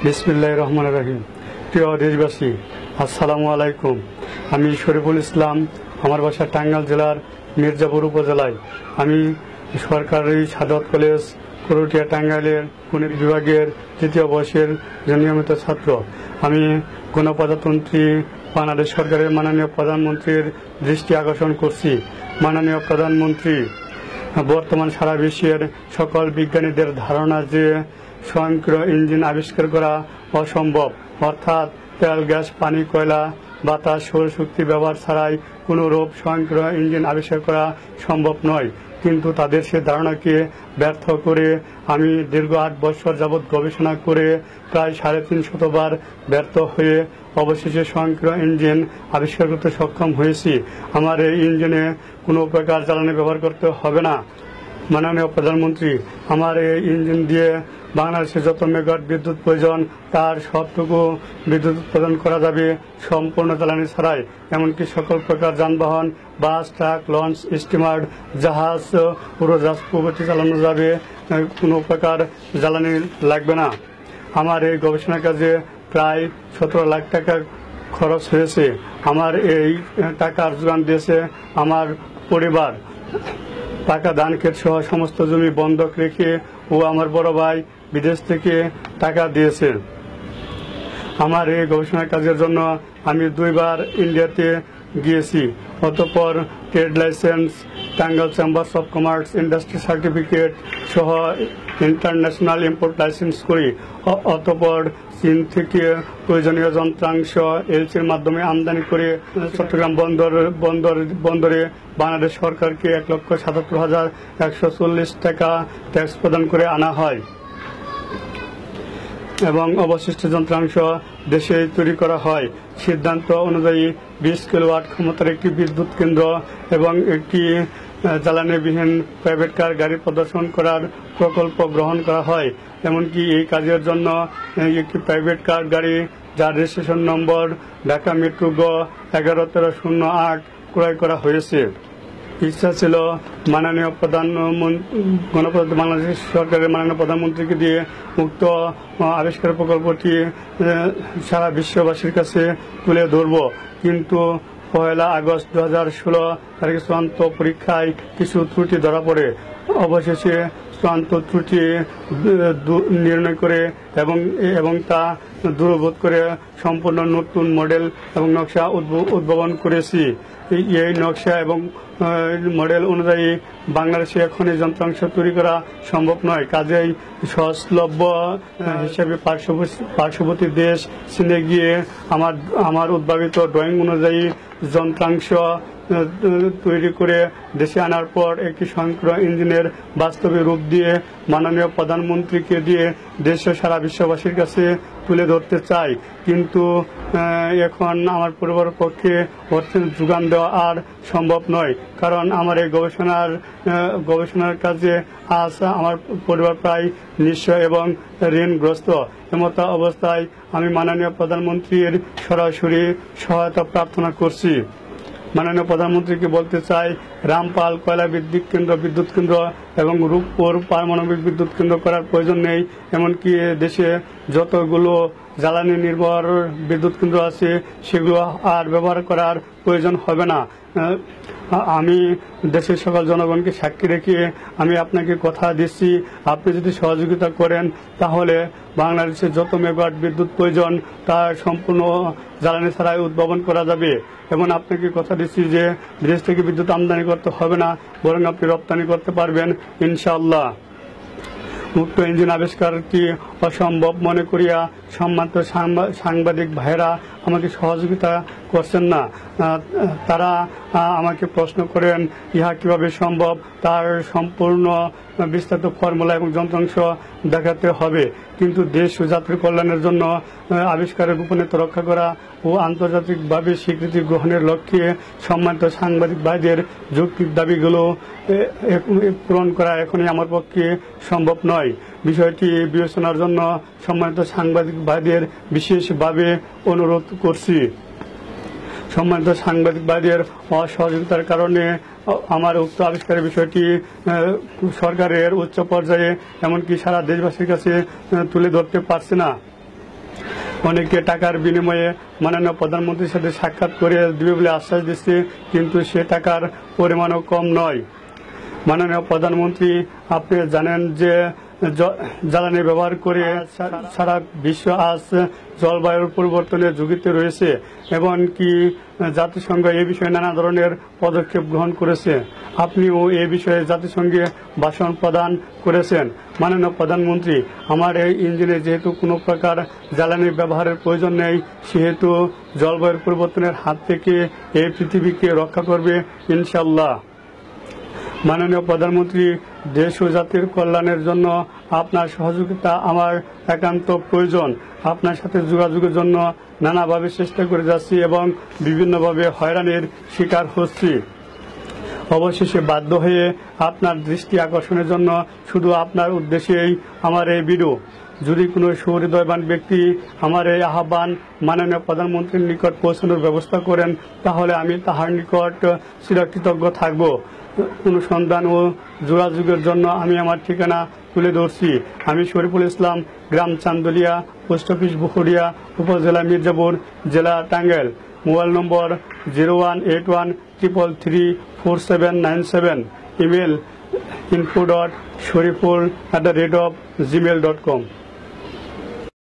বিসমিল্লাহির রহমানির রহিম। প্রিয় দেশবাসী, আসসালামু আলাইকুম। আমি শরীফুল ইসলাম। আমার বাসা টাঙ্গাইল জেলার মির্জাপুর উপজেলায়। আমি সরকারি সাদত কলেজ করটিয়া টাঙ্গাইলের গণিত বিভাগের তৃতীয় বর্ষের নিয়মিত ছাত্র। আমি গণপ্রজাতন্ত্রী বাংলাদেশ সরকারের মাননীয় প্রধানমন্ত্রীর দৃষ্টি আকর্ষণ করছি। মাননীয় প্রধানমন্ত্রী বর্তমান সারা বিশ্বের সকল বিজ্ঞানীদের ধারণা যে স্বয়ংক্রিয় ইঞ্জিন আবিষ্কার করা অসম্ভব, অর্থাৎ তেল, গ্যাস, পানি, কয়লা, বাতাস, সৌরশক্তি ব্যবহার ছাড়াই কোনোরূপ স্বয়ংক্রিয় ইঞ্জিন আবিষ্কার করা সম্ভব নয়। কিন্তু তাদের সে ধারণাকে ব্যর্থ করে আমি দীর্ঘ 8 বছর যাবৎ গবেষণা করে প্রায় 350 বার ব্যর্থ হয়ে অবশেষে স্বয়ংক্রিয় ইঞ্জিন আবিষ্কার করতে সক্ষম হয়েছি। আমার এই ইঞ্জিনে কোনো প্রকার জ্বালানি ব্যবহার করতে হবে না। মাননীয় প্রধানমন্ত্রী, আমার এই ইঞ্জিন দিয়ে বাংলাদেশে যত মেগাওয়াট বিদ্যুৎ প্রয়োজন তার সবটুকু বিদ্যুৎ উৎপাদন করা যাবে সম্পূর্ণ জ্বালানি ছাড়াই। এমনকি সকল প্রকার যানবাহন, বাস, ট্রাক, লঞ্চ, স্টিমার, জাহাজ, উড়োজাহাজ প্রভৃতি চালানো যাবে, কোনো প্রকার জ্বালানি লাগবে না। আমার এই গবেষণা কাজে প্রায় 17 লাখ টাকা খরচ হয়েছে। আমার এই টাকার যোগান দিয়েছে আমার পরিবার। টাকা দান ক্ষেত সহ সমস্ত জমি বন্ধক রেখে ও আমার বড় ভাই বিদেশ থেকে টাকা দিয়েছে। আমার এই গবেষণা কাজের জন্য আমি 2 বার ইন্ডিয়াতে গিয়েছি। অতঃপর trade licence, Tangail chambers of commerce, industry certificate সহ ইন্টারন্যাশনাল ইম্পোর্ট লাইসেন্স করি। অতঃপর চীন থেকে প্রয়োজনীয় যন্ত্রাংশ এলসির মাধ্যমে আমদানি করে চট্টগ্রাম বন্দরে বাংলাদেশ সরকারকে 1,77,140 টাকা ট্যাক্স প্রদান করে আনা হয় এবং অবশিষ্ট যন্ত্রাংশ দেশে তৈরি করা হয়। সিদ্ধান্ত অনুযায়ী 20 কিলোওয়াট ক্ষমতার একটি বিদ্যুৎ কেন্দ্র এবং একটি জ্বালানিবিহীন প্রাইভেট কার গাড়ি প্রদর্শন করার প্রকল্প গ্রহণ করা হয়। এমনকি এই কাজের জন্য একটি প্রাইভেট কার গাড়ি যার রেজিস্ট্রেশন নম্বর ঢাকা মেট্রো গ 111308 ক্রয় করা হয়েছে। ইচ্ছা ছিল মাননীয় বাংলাদেশ সরকারের মাননীয় প্রধানমন্ত্রীকে দিয়ে উক্ত আবিষ্কার প্রকল্পটি সারা বিশ্ববাসীর কাছে তুলে ধরব, কিন্তু 1 আগস্ট 2016 তারিখে চূড়ান্ত পরীক্ষায় কিছু ত্রুটি ধরা পড়ে। অবশেষে চূড়ান্ত ত্রুটি নির্ণয় করে এবং তা দূরীভূত করে সম্পূর্ণ নতুন মডেল এবং নকশা উদ্ভাবন করেছি। এই নকশা এবং মডেল অনুযায়ী বাংলাদেশে এখন এই যন্ত্রাংশ তৈরি করা সম্ভব নয়। কাজেই সহজলভ্য হিসেবে পার্শ্ববর্তী দেশ চীনে গিয়ে আমার উদ্ভাবিত ড্রয়িং অনুযায়ী যন্ত্রাংশ তৈরি করে দেশে আনার পর একটি স্বয়ংক্রিয় ইঞ্জিনের বাস্তবে রূপ দিয়ে মাননীয় প্রধানমন্ত্রীকে দিয়ে দেশে সারা বিশ্ববাসীর কাছে তুলে ধরতে চাই। কিন্তু এখন আমার পরিবারের পক্ষে অর্থের যোগান দেওয়া আর সম্ভব নয়, কারণ আমার এই গবেষণার কাজে আজ আমার পরিবার প্রায় নিঃস্ব এবং ঋণগ্রস্ত। এমত অবস্থায় আমি মাননীয় প্রধানমন্ত্রীর সরাসরি সহায়তা প্রার্থনা করছি। মাননীয় প্রধানমন্ত্রীকে বলতে চাই, রামপাল কয়লা বিদ্যুৎ কেন্দ্র এবং রূপপুর পারমাণবিক বিদ্যুৎ কেন্দ্র করার প্রয়োজন নেই। এমনকি দেশে যতগুলো জ্বালানি নির্ভর বিদ্যুৎ কেন্দ্র আছে সেগুলো আর ব্যবহার করার প্রয়োজন হবে না। আমি দেশের সকল জনগণকে সাক্ষী রেখে আমি আপনাকে কথা দিচ্ছি, আপনি যদি সহযোগিতা করেন তাহলে বাংলাদেশে যত মেগাওয়াট বিদ্যুৎ প্রয়োজন তার সম্পূর্ণ জ্বালানি ছাড়াই উদ্ভাবন করা যাবে। এবং আপনাকে কথা দিচ্ছি যে বিদেশ থেকে বিদ্যুৎ আমদানি করতে হবে না, বরং আপনি রপ্তানি করতে পারবেন ইনশাআল্লাহ। মুক্ত ইঞ্জিন আবিষ্কারটি অসম্ভব মনে করিয়া সম্মানিত সাংবাদিক ভাইয়েরা আমাকে সহযোগিতা করছেন না। তারা আমাকে প্রশ্ন করেন ইহা কিভাবে সম্ভব, তার সম্পূর্ণ বিস্তারিত ফর্মুলা এবং যন্ত্রাংশ দেখাতে হবে। কিন্তু দেশ ও যাত্রী কল্যাণের জন্য আবিষ্কারের গোপনীয়তা রক্ষা করা ও আন্তর্জাতিকভাবে স্বীকৃতি গ্রহণের লক্ষ্যে সম্মানিত সাংবাদিক ভাইদের যৌক্তিক দাবিগুলো পূরণ করা এখনই আমার পক্ষে সম্ভব নয়। বিষয়টি বিবেচনার জন্য সম্মানিত সাংবাদিক ভাইদের বিশেষভাবে অনুরোধ করছি। সম্মানিত সাংবাদিক ভাইদের অসহযোগিতার কারণে আমার উক্ত আবিষ্কারের বিষয়টি সরকারের উচ্চ পর্যায়ে এমনকি সারা দেশবাসীর কাছে তুলে ধরতে পারছে না। অনেকে টাকার বিনিময়ে মাননীয় প্রধানমন্ত্রীর সাথে সাক্ষাৎ করে দিবে বলে আশ্বাস দিচ্ছে, কিন্তু সে টাকার পরিমাণও কম নয়। মাননীয় প্রধানমন্ত্রী, আপনি জানেন যে জ্বালানি ব্যবহার করে সারা বিশ্ব আজ জলবায়ুর পরিবর্তনের ঝুঁকিতে রয়েছে, এমনকি জাতিসংঘ এই বিষয়ে নানা ধরনের পদক্ষেপ গ্রহণ করেছে। আপনিও এই বিষয়ে জাতিসংঘে ভাষণ প্রদান করেছেন। মাননীয় প্রধানমন্ত্রী, আমার এই ইঞ্জিনে যেহেতু কোনো প্রকার জ্বালানি ব্যবহারের প্রয়োজন নেই, সেহেতু জলবায়ুর পরিবর্তনের হাত থেকে এই পৃথিবীকে রক্ষা করবে ইনশাল্লাহ। মাননীয় প্রধানমন্ত্রী, দেশ ও জাতির কল্যাণের জন্য আপনার সহযোগিতা আমার একান্ত প্রয়োজন। আপনার সাথে যোগাযোগের জন্য নানাভাবে চেষ্টা করে যাচ্ছি এবং বিভিন্নভাবে হয়রানির শিকার হচ্ছি। অবশেষে বাধ্য হয়ে আপনার দৃষ্টি আকর্ষণের জন্য শুধু আপনার উদ্দেশ্যেই আমার এই ভিডিও। যদি কোনো সুহৃদয়বান ব্যক্তি আমার এই আহ্বান মাননীয় প্রধানমন্ত্রীর নিকট পৌঁছানোর ব্যবস্থা করেন, তাহলে আমি তাহার নিকট চিরকৃতজ্ঞ থাকব। অনুসন্ধান ও যোগাযোগের জন্য আমি আমার ঠিকানা তুলে ধরছি। আমি শরীফুল ইসলাম, গ্রাম চান্দলিয়া, পোস্ট অফিস বুখুরিয়া, উপজেলা মির্জাপুর, জেলা টাঙ্গাইল। মোবাইল নম্বর 018133344797। Email info.shariful@gmail.com।